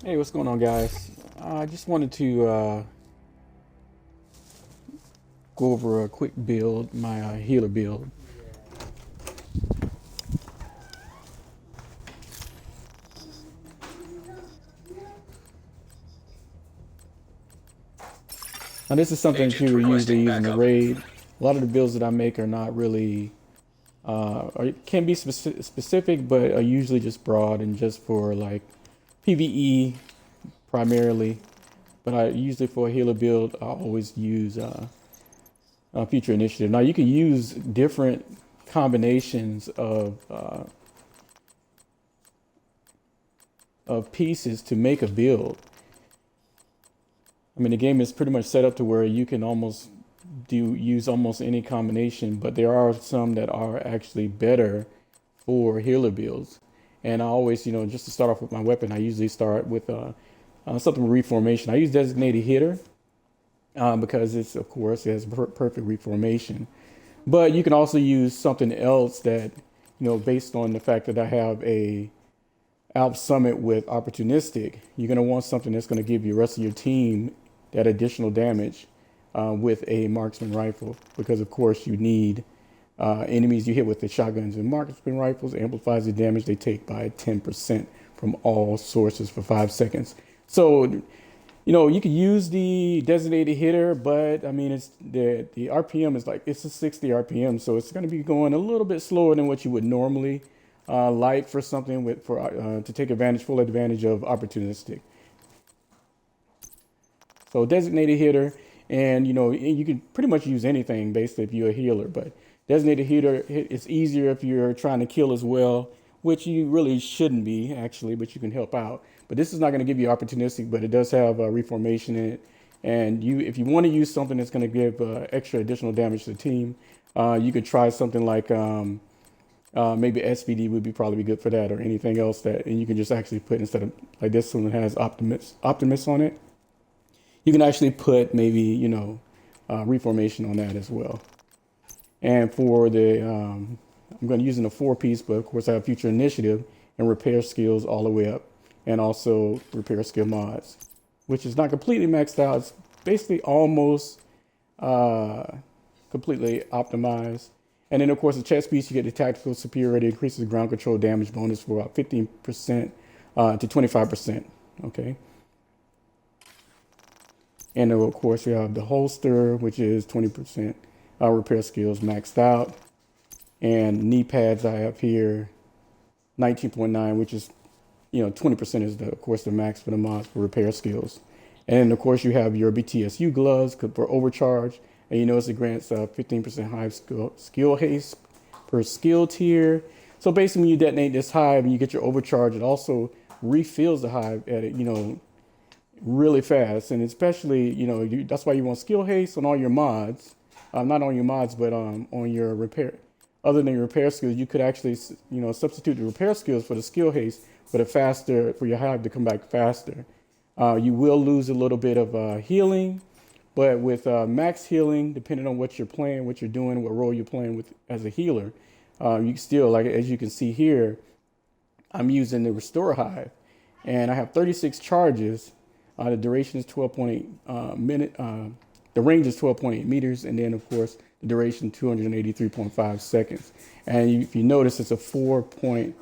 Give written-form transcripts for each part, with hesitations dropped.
Hey, what's going on, guys? I just wanted to go over a quick build, my healer build. Now, this is something that you usually use in the raid. A lot of the builds that I make are not really, or can be specific, but are usually just broad and just for like PvE primarily. But I usually for a healer build, I always use Future Initiative. Now, you can use different combinations of pieces to make a build. I mean, the game is pretty much set up to where you can almost use almost any combination, but there are some that are actually better for healer builds. And I always, just to start off with my weapon, I usually start with something with reformation. I use designated hitter because it's, of course, it has perfect reformation. But you can also use something else that, based on the fact that I have a Alps summit with Opportunistic, you're going to want something that's going to give you the rest of your team that additional damage with a marksman rifle, because of course you need enemies you hit with the shotguns and marksman rifles amplifies the damage they take by 10% from all sources for 5 seconds. So, you can use the designated hitter, but I mean, it's the RPM is like, it's a 60 RPM, so it's going to be going a little bit slower than what you would normally like for something to take full advantage of Opportunistic. So designated hitter, and you can pretty much use anything basically if you're a healer, but designated hitter, it's easier if you're trying to kill as well, which you really shouldn't be actually, but you can help out. But this is not going to give you Opportunistic, but it does have reformation in it. And if you want to use something that's going to give extra additional damage to the team, you could try something like maybe SVD would probably be good for that, or anything else and you can just actually put, instead of like this one that has Optimus on it, you can actually put maybe, reformation on that as well. And for I'm going to use in a 4-piece, but of course I have future initiative and repair skills all the way up, and also repair skill mods, which is not completely maxed out. It's basically almost completely optimized. And then of course the chest piece, you get the tactical superiority, increases the ground control damage bonus for about 15% to 25%. Okay. And then of course we have the holster, which is 20% repair skills maxed out. And knee pads I have here, 19.9, which is, 20% is of course the max for the mods for repair skills. And of course you have your BTSU gloves for overcharge. And you notice it grants 15% Hive skill haste per skill tier. So basically when you detonate this Hive and you get your overcharge, it also refills the Hive at it, really fast. And especially, that's why you want skill haste on all your mods. Not on your mods, but on your repair. Other than your repair skills, you could actually, substitute the repair skills for the skill haste for your Hive to come back faster. You will lose a little bit of healing, but with max healing, depending on what you're playing, what you're doing, what role you're playing with as a healer, you can still, like as you can see here, I'm using the Restore Hive, and I have 36 charges. The duration is 12.8 minute. The range is 12.8 meters, and then of course the duration 283.5 seconds. And if you notice, it's a the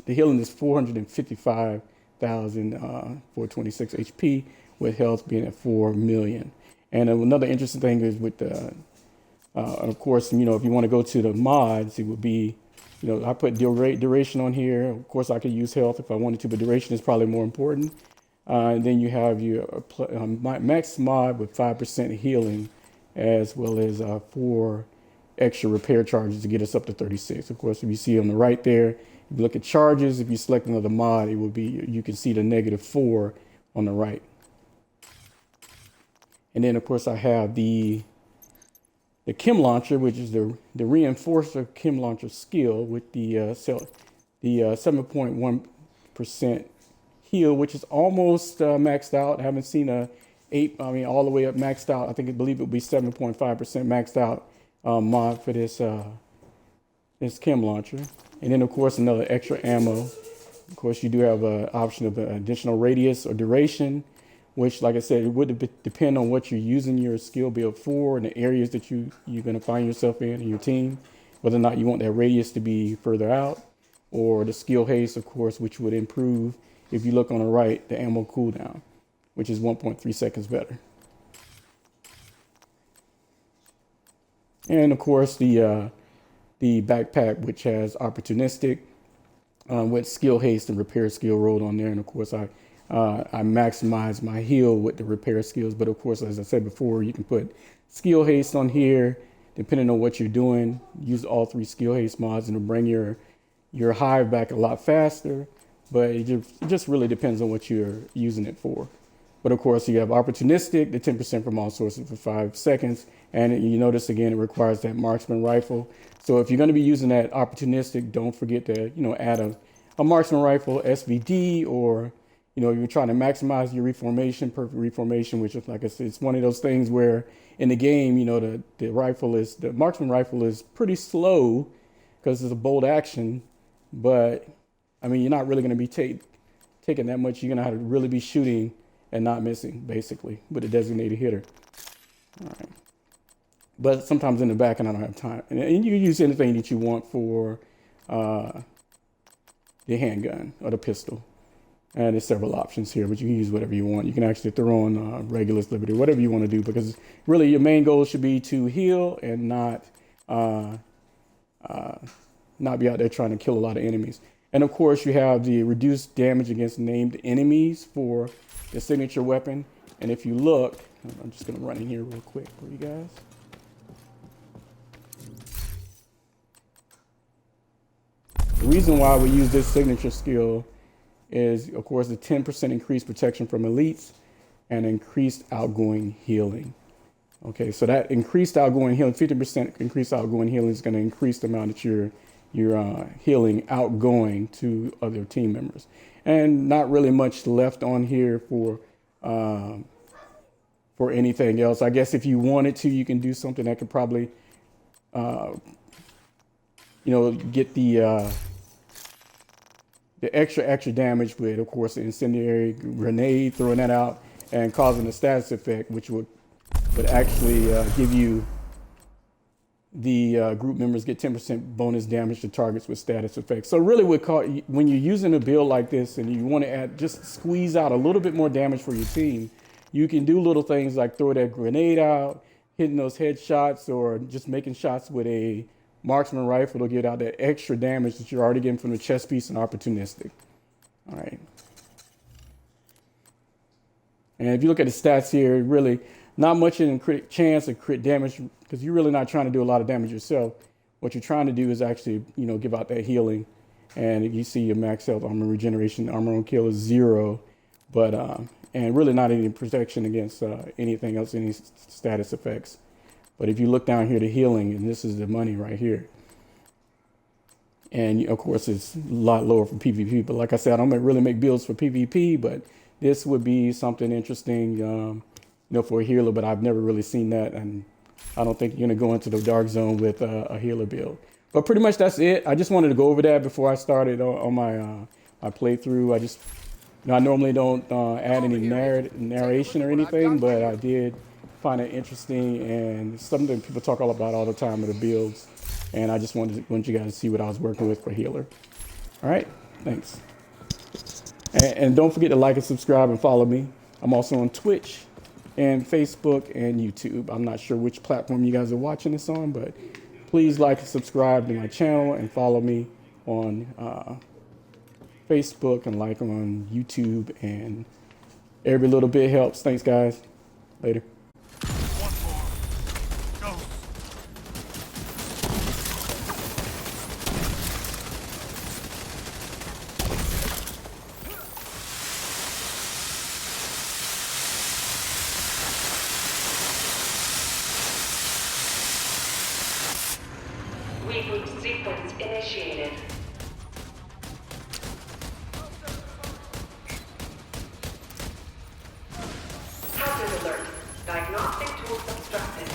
healing is 455,426 HP, with health being at 4 million. And another interesting thing is with of course, if you want to go to the mods, it would be, I put duration on here. Of course, I could use health if I wanted to, but duration is probably more important. And then you have your max mod with 5% healing, as well as 4 extra repair charges to get us up to 36. Of course, if you see on the right there, if you look at charges, if you select another mod, it will be, you can see the -4 on the right. And then of course I have the Chem launcher, which is the reinforcer Chem launcher skill with the 7.1% heal, which is almost maxed out. I haven't seen all the way up maxed out. I believe it would be 7.5% maxed out mod for this Chem launcher. And then of course another extra ammo Of course, you do have an option of an additional radius or duration, which, like I said, it would depend on what you're using your skill build for and the areas that you're going to find yourself in your team, whether or not you want that radius to be further out, or the skill haste, of course, which would improve, if you look on the right, the ammo cooldown, which is 1.3 seconds better. And of course, the backpack, which has opportunistic, with skill haste and repair skill rolled on there. And of course, I maximize my heal with the repair skills. But of course, as I said before, you can put skill haste on here, depending on what you're doing. Use all 3 skill haste mods and it'll bring your hive back a lot faster. But it just really depends on what you're using it for. But of course, you have opportunistic, the 10% from all sources for 5 seconds. And you notice again, it requires that marksman rifle. So if you're going to be using that opportunistic, don't forget to, add a marksman rifle SVD, or, you're trying to maximize your reformation, perfect reformation, which is, like I said, it's one of those things where in the game, the marksman rifle is pretty slow because it's a bolt action. But I mean, you're not really going to be taking that much. You're going to have to really be shooting and not missing, basically, with a designated hitter. All right. But sometimes in the back, and I don't have time. And you can use anything that you want for the handgun or the pistol. And there's several options here, but you can use whatever you want. You can actually throw on Regulus, Liberty, whatever you want to do, because really your main goal should be to heal and not be out there trying to kill a lot of enemies. And of course, you have the reduced damage against named enemies for the signature weapon. And if you look, I'm just going to run in here real quick for you guys. The reason why we use this signature skill is, of course, the 10% increased protection from elites and increased outgoing healing. Okay, so that increased outgoing healing, 50% increased outgoing healing, is going to increase the amount that you're healing outgoing to other team members. And not really much left on here for anything else. I guess if you wanted to, you can do something that could probably, get the extra damage with, of course, the incendiary grenade, throwing that out and causing a status effect, which would actually give you the group members get 10% bonus damage to targets with status effects. So really, when you're using a build like this and you want to just squeeze out a little bit more damage for your team, you can do little things like throw that grenade out, hitting those headshots, or just making shots with a marksman rifle to get out that extra damage that you're already getting from the chest piece and opportunistic. All right. And if you look at the stats here, really not much in crit chance of crit damage, because you're really not trying to do a lot of damage yourself. What you're trying to do is actually, give out that healing. And you see your max health, armor regeneration, armor on kill is 0, but and really not any protection against anything else, any status effects. But if you look down here to healing, and this is the money right here. And of course, it's a lot lower for PvP. But like I said, I don't really make builds for PvP, but this would be something interesting, for a healer. But I've never really seen that, and I don't think you're gonna go into the dark zone with a healer build. But pretty much that's it. I just wanted to go over that before I started on my playthrough. I normally don't add any narration or anything, but I did find it interesting and something people talk all about all the time of the builds. And I just want you guys to see what I was working with for healer. All right, thanks. And don't forget to like and subscribe and follow me. I'm also on Twitch and Facebook and YouTube. I'm not sure which platform you guys are watching this on, but please like and subscribe to my channel and follow me on Facebook and like on YouTube, and every little bit helps. Thanks, guys. Later. Reboot sequence initiated. Hazard alert. Diagnostic tools obstructed.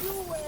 You win!